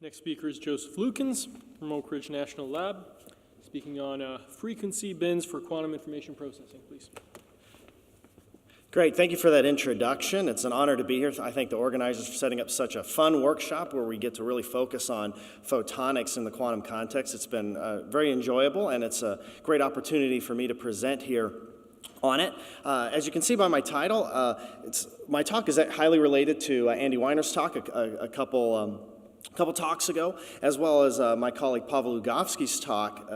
Next speaker is Joseph Lukens from Oak Ridge National Lab, speaking on frequency bins for quantum information processing, please. Great, thank you for that introduction. It's an honor to be here. I thank the organizers for setting up such a fun workshop where we get to really focus on photonics in the quantum context. It's been very enjoyable, and it's a great opportunity for me to present here on it. As you can see by my title, my talk is highly related to Andy Weiner's talk a couple talks ago, as well as my colleague Pavel Lugovsky's talk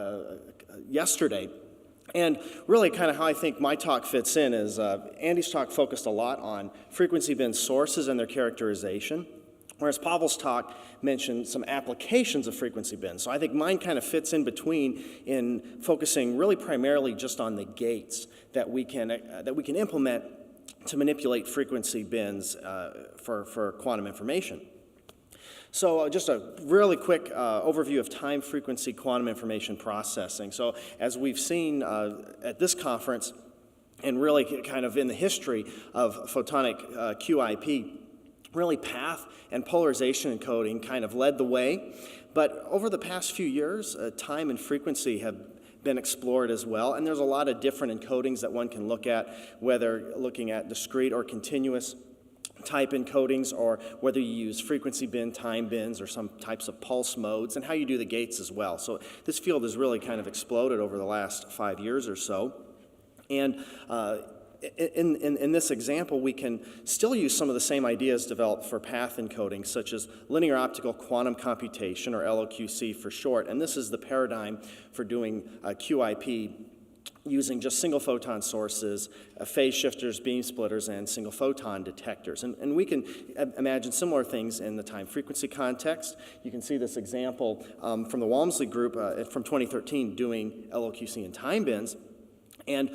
yesterday. And really kind of how I think my talk fits in is Andy's talk focused a lot on frequency bin sources and their characterization, whereas Pavel's talk mentioned some applications of frequency bins. So I think mine kind of fits in between in focusing really primarily just on the gates that we can implement to manipulate frequency bins for quantum information. So just a really quick overview of time frequency quantum information processing. So as we've seen at this conference, and really kind of in the history of photonic QIP, really path and polarization encoding kind of led the way. But over the past few years, time and frequency have been explored as well, and there's a lot of different encodings that one can look at, whether looking at discrete or continuous type encodings, or whether you use frequency bin, time bins, or some types of pulse modes, and how you do the gates as well. So this field has really kind of exploded over the last 5 years or so. And in this example, we can still use some of the same ideas developed for path encoding, such as linear optical quantum computation, or LOQC for short. And this is the paradigm for doing QIP using just single photon sources, phase shifters, beam splitters, and single photon detectors. And we can imagine similar things in the time frequency context. You can see this example from the Walmsley group from 2013 doing LOQC and time bins. And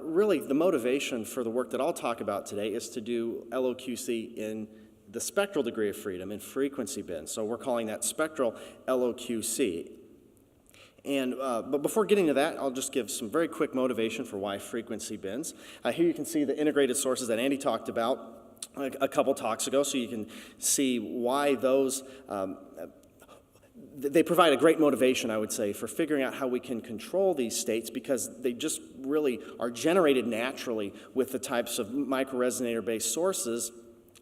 really the motivation for the work that I'll talk about today is to do LOQC in the spectral degree of freedom in frequency bins. So we're calling that spectral LOQC. And, but before getting to that, I'll just give some very quick motivation for why frequency bins. Here you can see the integrated sources that Andy talked about a couple talks ago, so you can see why those, they provide a great motivation, I would say, for figuring out how we can control these states, because they just really are generated naturally with the types of microresonator-based sources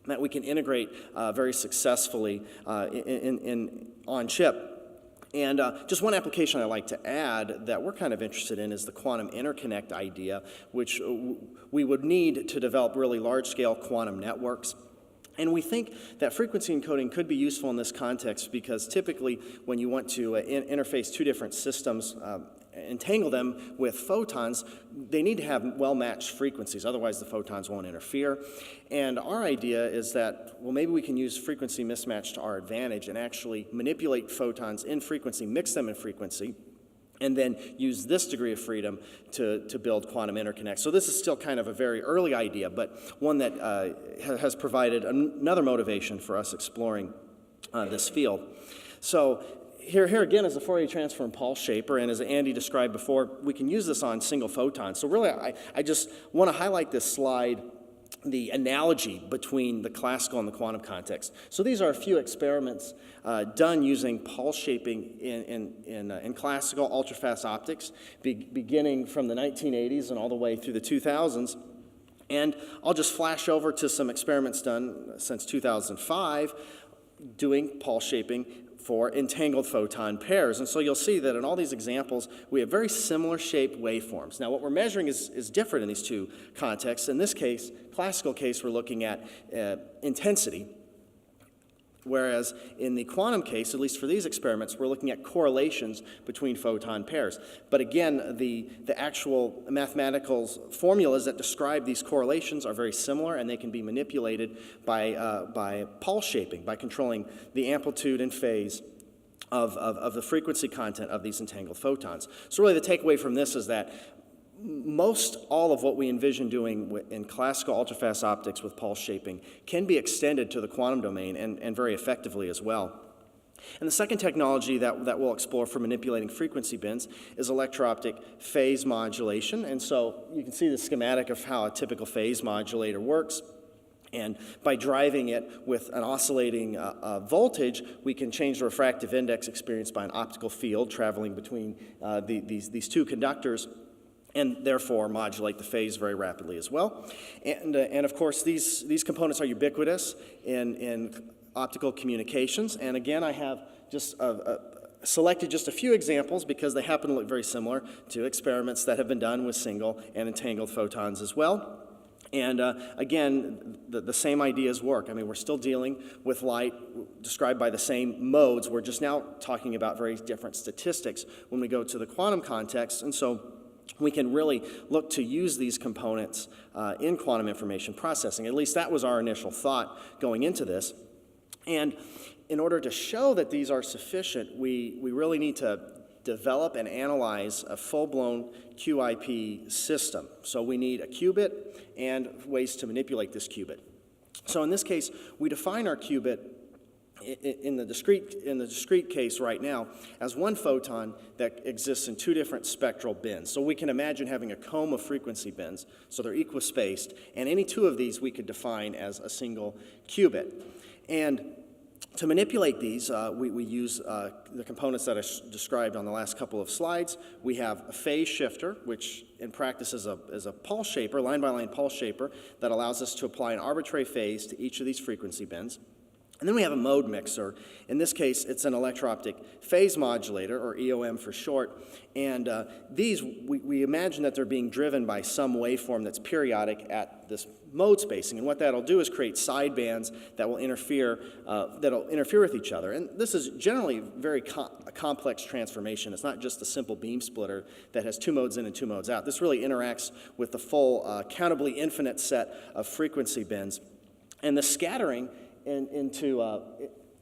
that we can integrate very successfully on chip. And just one application I'd like to add that we're kind of interested in is the quantum interconnect idea, which we would need to develop really large-scale quantum networks. And we think that frequency encoding could be useful in this context because typically when you want to interface two different systems, entangle them with photons, they need to have well-matched frequencies, otherwise the photons won't interfere. And our idea is that, well, maybe we can use frequency mismatch to our advantage and actually manipulate photons in frequency, mix them in frequency, and then use this degree of freedom to build quantum interconnects. So this is still kind of a very early idea, but one that has provided another motivation for us exploring this field. So here again is a Fourier transform pulse shaper, and as Andy described before, we can use this on single photons. So really, I just want to highlight this slide, the analogy between the classical and the quantum context. So these are a few experiments done using pulse shaping in classical ultrafast optics, beginning from the 1980s and all the way through the 2000s. And I'll just flash over to some experiments done since 2005 doing pulse shaping for entangled photon pairs. And so you'll see that in all these examples, we have very similar shaped waveforms. Now what we're measuring is different in these two contexts. In this case, classical case, we're looking at intensity, whereas in the quantum case, at least for these experiments, we're looking at correlations between photon pairs. But again, the actual mathematical formulas that describe these correlations are very similar, and they can be manipulated by pulse shaping, by controlling the amplitude and phase of the frequency content of these entangled photons. So really the takeaway from this is that most all of what we envision doing in classical ultrafast optics with pulse shaping can be extended to the quantum domain and very effectively as well. And the second technology that we'll explore for manipulating frequency bins is electro-optic phase modulation. And so you can see the schematic of how a typical phase modulator works. And by driving it with an oscillating voltage, we can change the refractive index experienced by an optical field traveling between these two conductors, and therefore modulate the phase very rapidly as well. And of course, these components are ubiquitous in optical communications. And again, I have just selected just a few examples because they happen to look very similar to experiments that have been done with single and entangled photons as well. And again, the same ideas work. I mean, we're still dealing with light described by the same modes. We're just now talking about very different statistics when we go to the quantum context. And so we can really look to use these components in quantum information processing. At least that was our initial thought going into this. And in order to show that these are sufficient, we really need to develop and analyze a full-blown QIP system. So we need a qubit and ways to manipulate this qubit. So in this case, we define our qubit in the discrete case right now as one photon that exists in two different spectral bins. So we can imagine having a comb of frequency bins, so they're equispaced, and any two of these we could define as a single qubit. And to manipulate these, we use the components that I described on the last couple of slides. We have a phase shifter, which in practice is a pulse shaper, line-by-line pulse shaper, that allows us to apply an arbitrary phase to each of these frequency bins. And then we have a mode mixer. In this case, it's an electro-optic phase modulator, or EOM for short. And these, we imagine that they're being driven by some waveform that's periodic at this mode spacing. And what that'll do is create sidebands that will interfere with each other. And this is generally very a complex transformation. It's not just a simple beam splitter that has two modes in and two modes out. This really interacts with the full countably infinite set of frequency bins. And the scattering into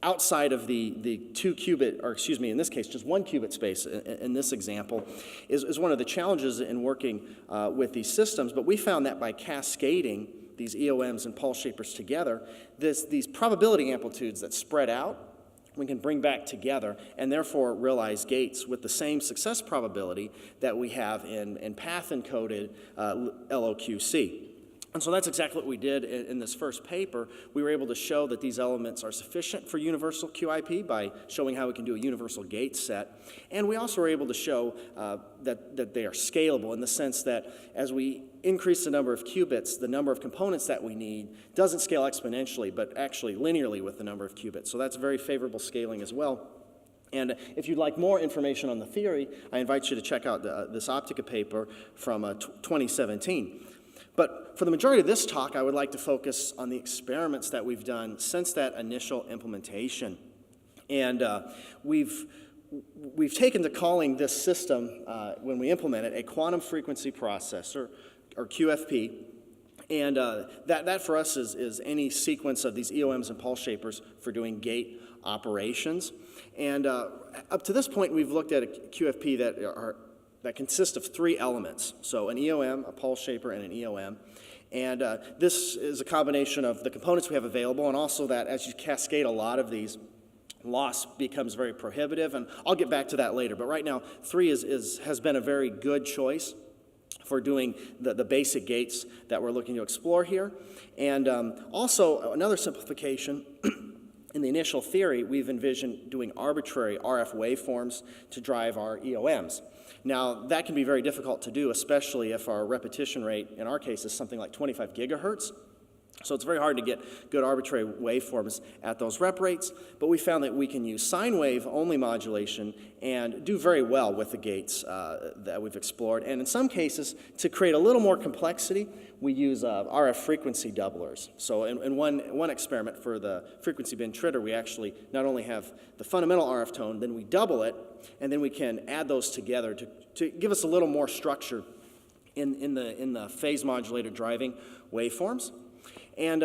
outside of the two qubit, or excuse me, in this case, just one qubit space in this example, is one of the challenges in working with these systems. But we found that by cascading these EOMs and pulse shapers together, these probability amplitudes that spread out, we can bring back together and therefore realize gates with the same success probability that we have in path-encoded LOQC. And so that's exactly what we did in this first paper. We were able to show that these elements are sufficient for universal QIP by showing how we can do a universal gate set. And we also were able to show that they are scalable in the sense that as we increase the number of qubits, the number of components that we need doesn't scale exponentially, but actually linearly with the number of qubits. So that's very favorable scaling as well. And if you'd like more information on the theory, I invite you to check out this Optica paper from 2017. But for the majority of this talk, I would like to focus on the experiments that we've done since that initial implementation. And we've taken to calling this system, when we implement it, a quantum frequency processor, or QFP. And that for us is any sequence of these EOMs and pulse shapers for doing gate operations. And up to this point, we've looked at a QFP that consists of three elements. So an EOM, a pulse shaper, and an EOM. And this is a combination of the components we have available, and also that as you cascade a lot of these, loss becomes very prohibitive, and I'll get back to that later. But right now, 3 has been a very good choice for doing the basic gates that we're looking to explore here. And also, another simplification, in the initial theory, we've envisioned doing arbitrary RF waveforms to drive our EOMs. Now, that can be very difficult to do, especially if our repetition rate, in our case, is something like 25 gigahertz. So it's very hard to get good arbitrary waveforms at those rep rates, but we found that we can use sine wave only modulation and do very well with the gates that we've explored. And in some cases, to create a little more complexity, we use RF frequency doublers. So in one experiment for the frequency bin trigger, we actually not only have the fundamental RF tone, then we double it, and then we can add those together to give us a little more structure in the phase modulator driving waveforms. And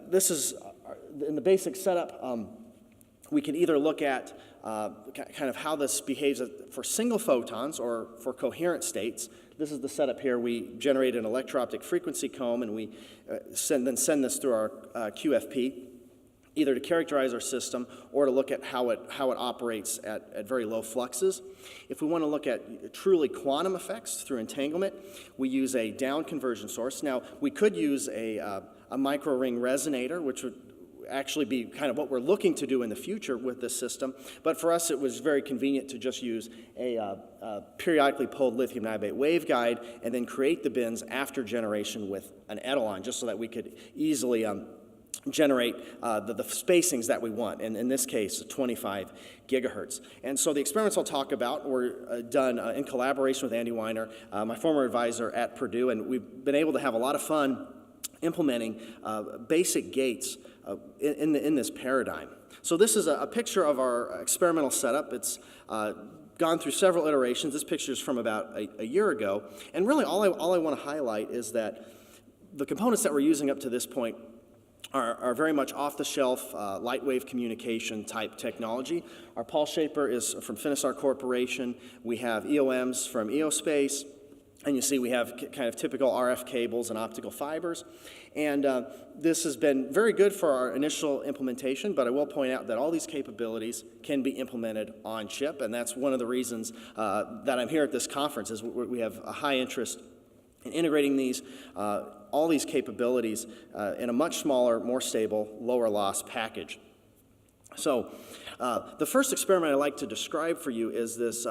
this is, in the basic setup, we can either look at kind of how this behaves for single photons or for coherent states. This is the setup here. We generate an electro-optic frequency comb, and we send this through our QFP, either to characterize our system or to look at how it operates at very low fluxes. If we want to look at truly quantum effects through entanglement, we use a down conversion source. Now, we could use a a micro-ring resonator, which would actually be kind of what we're looking to do in the future with this system. But for us, it was very convenient to just use a periodically poled lithium niobate waveguide and then create the bins after generation with an etalon, just so that we could easily generate the spacings that we want, and in this case, 25 gigahertz. And so the experiments I'll talk about were done in collaboration with Andy Weiner, my former advisor at Purdue, and we've been able to have a lot of fun implementing basic gates in this paradigm. So this is a picture of our experimental setup. It's gone through several iterations. This picture is from about a year ago. And really all I want to highlight is that the components that we're using up to this point are very much off-the-shelf light wave communication type technology. Our Pulse Shaper is from Finisar Corporation. We have EOMs from EOSpace. And you see we have kind of typical RF cables and optical fibers. And this has been very good for our initial implementation, but I will point out that all these capabilities can be implemented on chip, and that's one of the reasons that I'm here at this conference, is we have a high interest in integrating all these capabilities in a much smaller, more stable, lower loss package. So the first experiment I'd like to describe for you is this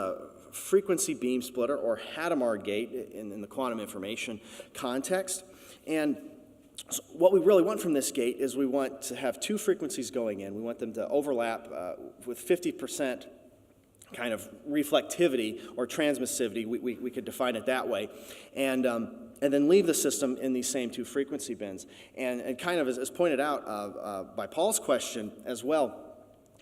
frequency beam splitter, or Hadamard gate in the quantum information context. And so what we really want from this gate is we want to have two frequencies going in. We want them to overlap with 50% kind of reflectivity or transmissivity. We could define it that way. And then leave the system in these same two frequency bins. And kind of as pointed out by Paul's question as well,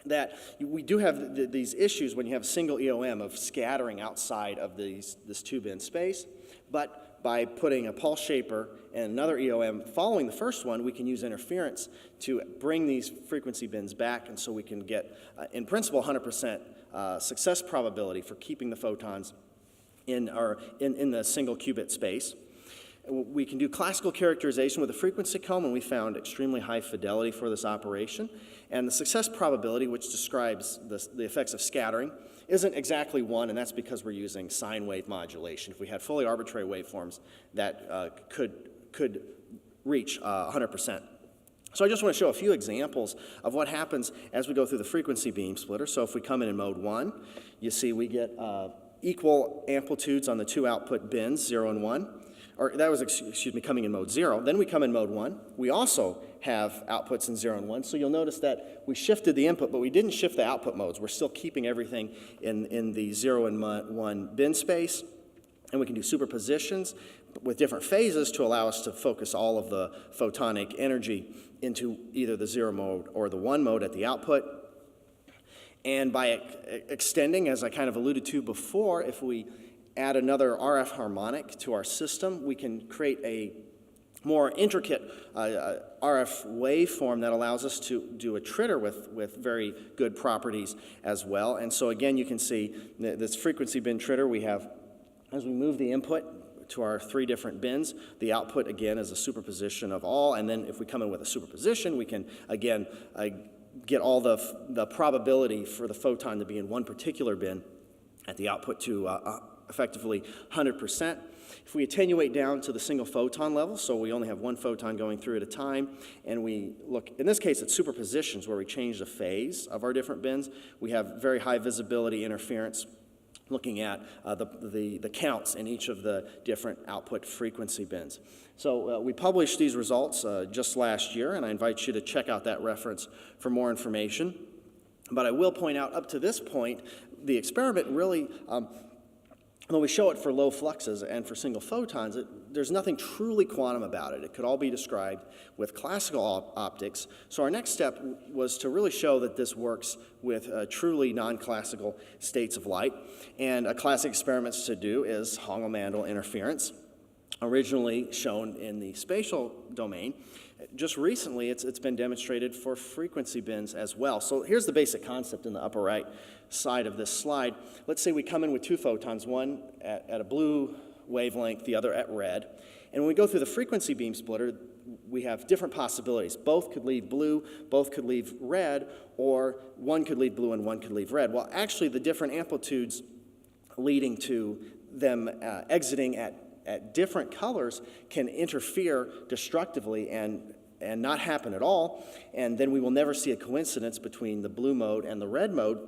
that we do have these issues when you have a single EOM of scattering outside of this two-bin space, but by putting a Pulse Shaper and another EOM following the first one, we can use interference to bring these frequency bins back, and so we can get, in principle, 100% success probability for keeping the photons in the single qubit space. We can do classical characterization with a frequency comb, and we found extremely high fidelity for this operation. And the success probability, which describes the effects of scattering, isn't exactly 1, and that's because we're using sine wave modulation. If we had fully arbitrary waveforms, that could reach 100%. So I just want to show a few examples of what happens as we go through the frequency beam splitter. So if we come in mode 1, you see we get equal amplitudes on the two output bins, 0 and 1. Or that was, excuse me, coming in mode 0. Then we come in mode 1. We also have outputs in 0 and 1. So you'll notice that we shifted the input, but we didn't shift the output modes. We're still keeping everything in the 0 and 1 bin space. And we can do superpositions with different phases to allow us to focus all of the photonic energy into either the 0 mode or the 1 mode at the output. And by extending, as I kind of alluded to before, if we add another RF harmonic to our system, we can create a more intricate RF waveform that allows us to do a tritter with very good properties as well. And so again, you can see this frequency bin tritter we have, as we move the input to our 3 different bins, the output again is a superposition of all, and then if we come in with a superposition, we can again get all the probability for the photon to be in one particular bin at the output to effectively 100%. If we attenuate down to the single photon level, so we only have one photon going through at a time, and we look, in this case, it's superpositions where we change the phase of our different bins, we have very high visibility interference looking at the counts in each of the different output frequency bins. So we published these results just last year, and I invite you to check out that reference for more information. But I will point out, up to this point, the experiment really, when we show it for low fluxes and for single photons, there's nothing truly quantum about it. It could all be described with classical optics. So our next step was to really show that this works with truly non-classical states of light. And a classic experiment to do is Hongel-Mandel interference, originally shown in the spatial domain. Just recently, it's been demonstrated for frequency bins as well. So here's the basic concept in the upper right side of this slide. Let's say we come in with 2 photons, one at a blue wavelength, the other at red. And when we go through the frequency beam splitter, we have different possibilities. Both could leave blue, both could leave red, or one could leave blue and one could leave red. Well, actually, the different amplitudes leading to them exiting at different colors can interfere destructively and and not happen at all, and then we will never see a coincidence between the blue mode and the red mode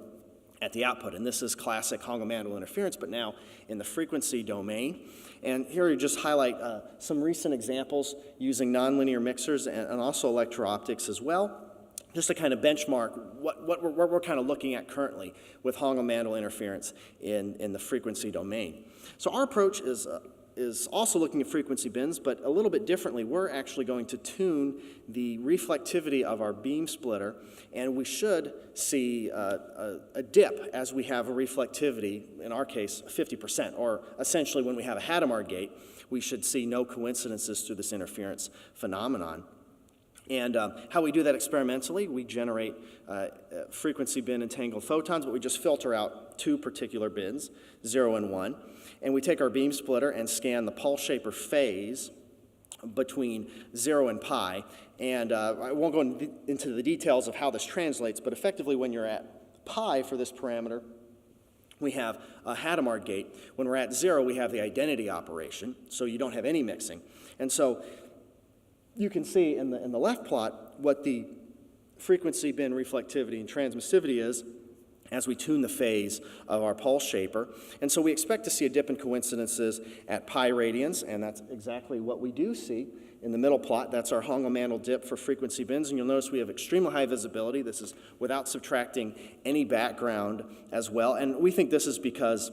at the output. And this is classic Hongo-Mandel interference, but now in the frequency domain. And here you just highlight some recent examples using nonlinear mixers and also electro-optics as well, just to kind of benchmark what we're kind of looking at currently with Hongo-Mandel interference in the frequency domain. So our approach is also looking at frequency bins, but a little bit differently. We're actually going to tune the reflectivity of our beam splitter, and we should see a dip as we have a reflectivity, in our case, 50%, or essentially when we have a Hadamard gate, we should see no coincidences through this interference phenomenon. And how we do that experimentally, we generate frequency bin entangled photons, but we just filter out two particular bins, 0 and 1. And we take our beam splitter and scan the pulse shaper phase between 0 and pi. And I won't go into the details of how this translates, but effectively when you're at pi for this parameter, we have a Hadamard gate. When we're at 0, we have the identity operation, so you don't have any mixing. And so you can see in the left plot what the frequency bin reflectivity and transmissivity is as we tune the phase of our pulse shaper. And so we expect to see a dip in coincidences at pi radians, and that's exactly what we do see in the middle plot. That's our Hongo-Mandel dip for frequency bins, and you'll notice we have extremely high visibility. This is without subtracting any background as well, and we think this is because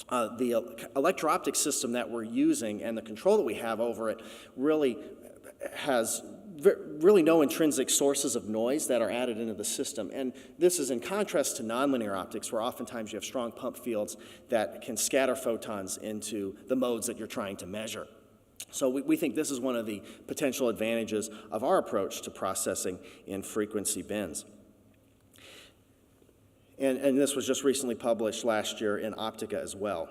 the electro-optic system that we're using and the control that we have over it really has really no intrinsic sources of noise that are added into the system. And this is in contrast to nonlinear optics, where oftentimes you have strong pump fields that can scatter photons into the modes that you're trying to measure. So we think this is one of the potential advantages of our approach to processing in frequency bins. And this was just recently published last year in Optica as well.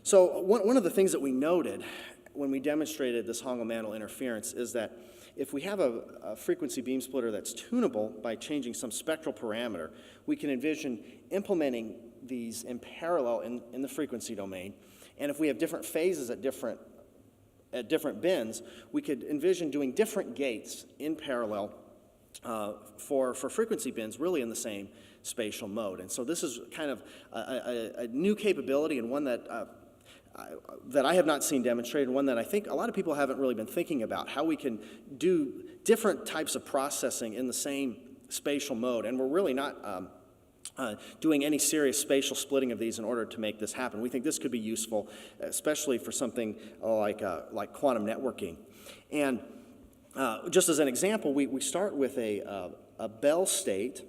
So one of the things that we noted when we demonstrated this Hongo-Mandel interference is that if we have a frequency beam splitter that's tunable by changing some spectral parameter, we can envision implementing these in parallel in the frequency domain. And if we have different phases at different bins, we could envision doing different gates in parallel for frequency bins really in the same spatial mode. And so this is kind of a new capability, and one that I have not seen demonstrated, one that I think a lot of people haven't really been thinking about, how we can do different types of processing in the same spatial mode. And we're really not doing any serious spatial splitting of these in order to make this happen. We think this could be useful, especially for something like quantum networking. And just as an example, we start with a Bell state,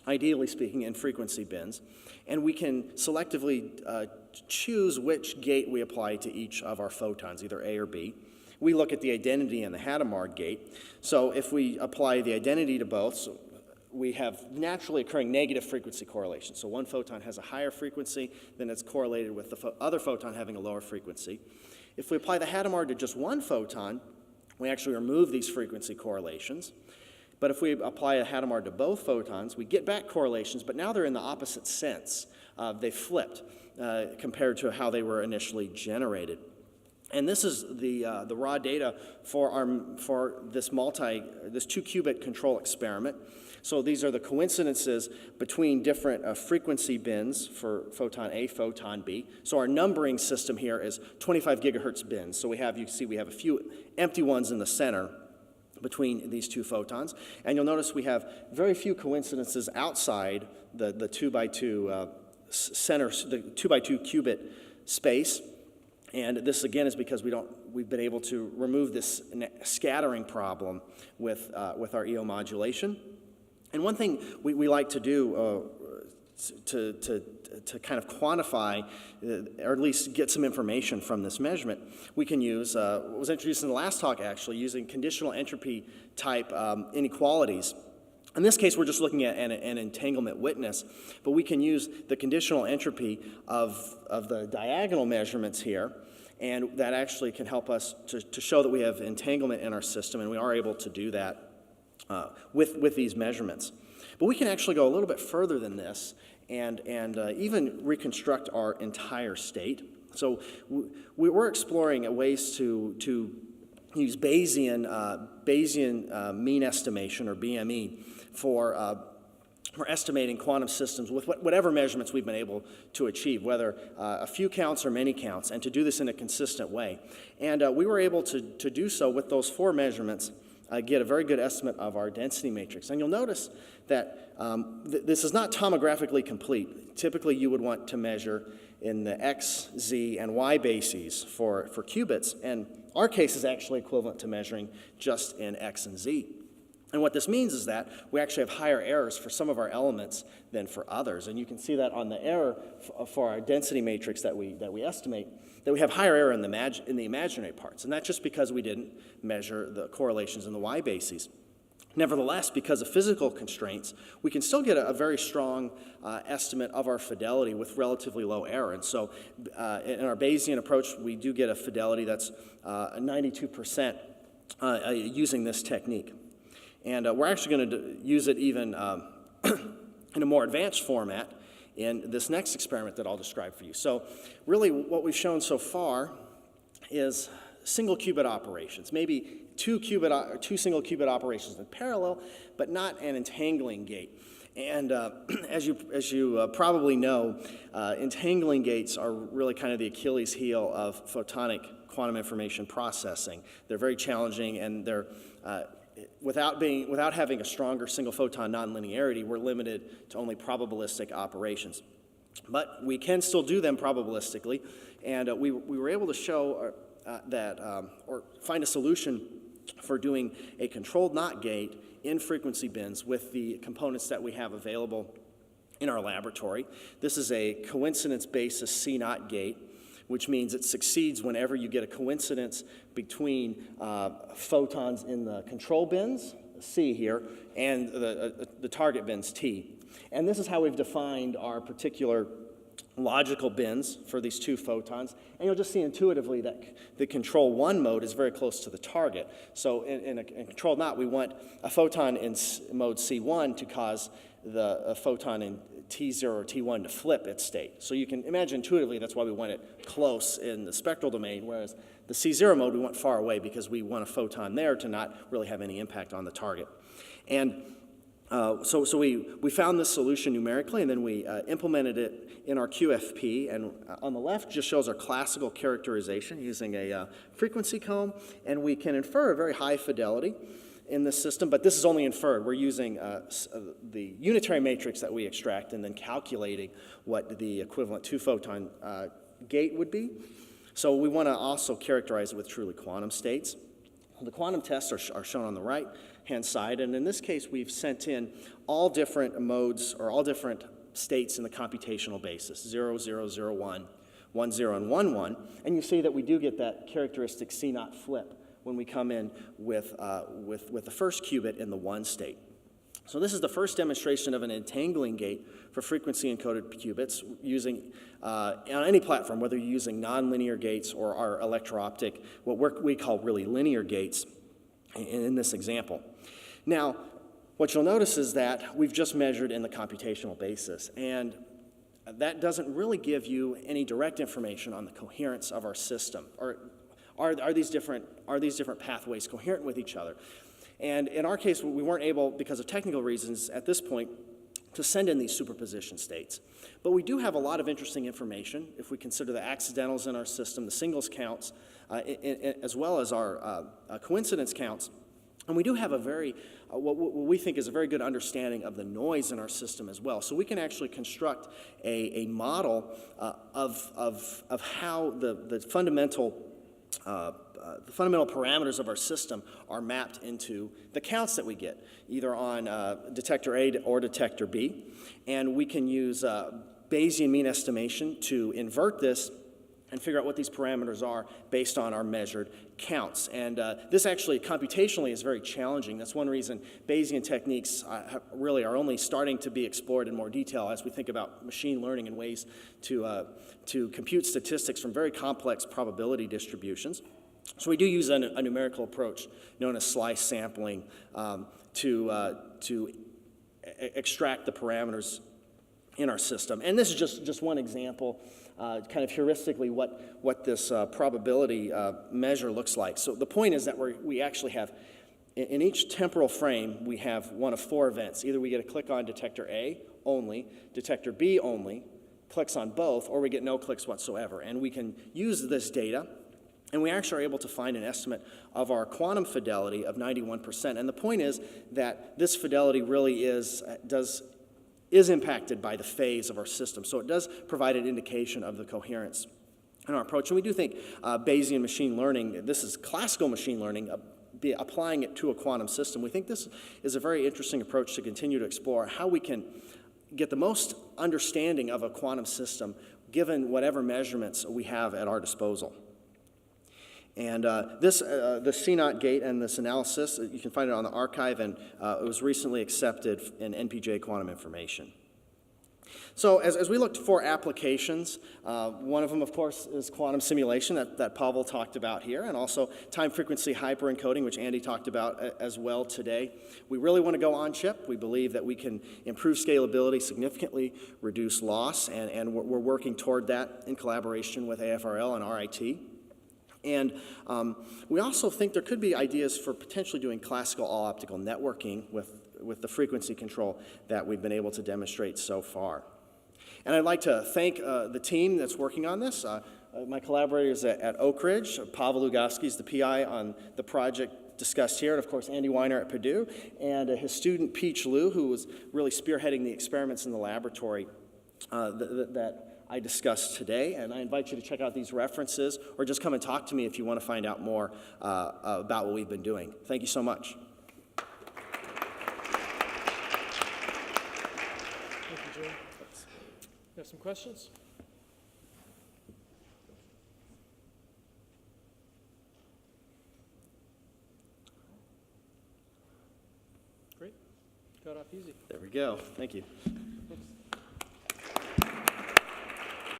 ideally speaking, in frequency bins, and we can selectively choose which gate we apply to each of our photons, either A or B. We look at the identity and the Hadamard gate. So if we apply the identity to both, so we have naturally occurring negative frequency correlation. So one photon has a higher frequency, then it's correlated with the other photon having a lower frequency. If we apply the Hadamard to just one photon, we actually remove these frequency correlations. But if we apply a Hadamard to both photons, we get back correlations, but now they're in the opposite sense. They flipped compared to how they were initially generated. And this is the raw data for this 2-qubit control experiment. So these are the coincidences between different frequency bins for photon A, photon B. So our numbering system here is 25 gigahertz bins. So you see we have a few empty ones in the center between these two photons. And you'll notice we have very few coincidences outside the 2x2 center, the 2x2 qubit space. And this again is because we've been able to remove this scattering problem with our EO modulation. And one thing we like to do to kind of quantify, or at least get some information from this measurement, we can use what was introduced in the last talk, actually, using conditional entropy type inequalities. In this case, we're just looking at an entanglement witness, but we can use the conditional entropy of the diagonal measurements here, and that actually can help us to show that we have entanglement in our system, and we are able to do that with these measurements. But we can actually go a little bit further than this and even reconstruct our entire state. So we're exploring ways to use Bayesian mean estimation, or BME, for estimating quantum systems with whatever measurements we've been able to achieve, whether a few counts or many counts, and to do this in a consistent way. And we were able to do so with those 4 measurements, get a very good estimate of our density matrix. And you'll notice that this is not tomographically complete. Typically, you would want to measure in the x, z, and y bases for qubits, and our case is actually equivalent to measuring just in x and z. And what this means is that we actually have higher errors for some of our elements than for others. And you can see that on the error for our density matrix that we estimate, that we have higher error in the imaginary parts. And that's just because we didn't measure the correlations in the y bases. Nevertheless, because of physical constraints, we can still get a very strong estimate of our fidelity with relatively low error. And so in our Bayesian approach, we do get a fidelity that's 92% using this technique. And we're actually going to use it even in a more advanced format in this next experiment that I'll describe for you. So really what we've shown so far is single qubit operations, maybe two single qubit operations in parallel, but not an entangling gate. And as you probably know, entangling gates are really kind of the Achilles heel of photonic quantum information processing. They're very challenging, and they're without having a stronger single photon nonlinearity, we're limited to only probabilistic operations. But we can still do them probabilistically, and we were able to show or find a solution for doing a controlled NOT gate in frequency bins with the components that we have available in our laboratory. This is a coincidence basis C-NOT gate, which means it succeeds whenever you get a coincidence between photons in the control bins, C here, and the target bins, T. And this is how we've defined our particular logical bins for these 2 photons. And you'll just see intuitively that the control 1 mode is very close to the target. So in control NOT, we want a photon in mode C1 to cause a photon in T0 or T1 to flip its state. So you can imagine intuitively that's why we want it close in the spectral domain, whereas the C0 mode we want far away because we want a photon there to not really have any impact on the target. And so we found this solution numerically, and then we implemented it in our QFP. And on the left just shows our classical characterization using a frequency comb, and we can infer a very high fidelity in this system, but this is only inferred. We're using the unitary matrix that we extract and then calculating what the equivalent 2-photon gate would be. So we want to also characterize it with truly quantum states. The quantum tests are shown on the right-hand side, and in this case, we've sent in all different modes or all different states in the computational basis, 0, 0, 0, 1, 1, 0, and 1, 1, and you see that we do get that characteristic C-NOT flip when we come in with the first qubit in the 1 state. So this is the first demonstration of an entangling gate for frequency-encoded qubits using, on any platform, whether you're using nonlinear gates or our electro-optic, what we call really linear gates in this example. Now, what you'll notice is that we've just measured in the computational basis, and that doesn't really give you any direct information on the coherence of our system, or are these different pathways coherent with each other? And in our case, we weren't able, because of technical reasons at this point, to send in these superposition states. But we do have a lot of interesting information if we consider the accidentals in our system, the singles counts, as well as our coincidence counts. And we do have a very, what we think is a very good understanding of the noise in our system as well. So we can actually construct a model of how the fundamental parameters of our system are mapped into the counts that we get, either on detector A or detector B. And we can use Bayesian mean estimation to invert this and figure out what these parameters are based on our measured counts. And this actually computationally is very challenging. That's one reason Bayesian techniques really are only starting to be explored in more detail as we think about machine learning and ways to compute statistics from very complex probability distributions. So we do use a numerical approach known as slice sampling to extract the parameters in our system. And this is just one example, kind of heuristically what this probability measure looks like. So the point is that we actually have, in each temporal frame, we have one of 4 events. Either we get a click on detector A only, detector B only, clicks on both, or we get no clicks whatsoever. And we can use this data, and we actually are able to find an estimate of our quantum fidelity of 91%. And the point is that this fidelity really is impacted by the phase of our system. So it does provide an indication of the coherence in our approach. And we do think Bayesian machine learning, this is classical machine learning, applying it to a quantum system. We think this is a very interesting approach to continue to explore how we can get the most understanding of a quantum system given whatever measurements we have at our disposal. And the CNOT gate and this analysis, you can find it on the archive, and it was recently accepted in NPJ Quantum Information. So as we looked for applications, one of them, of course, is quantum simulation that Pavel talked about here, and also time-frequency hyperencoding, which Andy talked about as well today. We really want to go on-chip. We believe that we can improve scalability, significantly reduce loss, and we're working toward that in collaboration with AFRL and RIT. And we also think there could be ideas for potentially doing classical all-optical networking with the frequency control that we've been able to demonstrate so far. And I'd like to thank the team that's working on this. My collaborators at Oak Ridge, Pavel Lugowski is the PI on the project discussed here, and of course Andy Weiner at Purdue, and his student Peach Liu, who was really spearheading the experiments in the laboratory that I discussed today. And I invite you to check out these references, or just come and talk to me if you want to find out more about what we've been doing. Thank you so much. Thank you, Jim. You have some questions? Great. Got off easy. There we go. Thank you.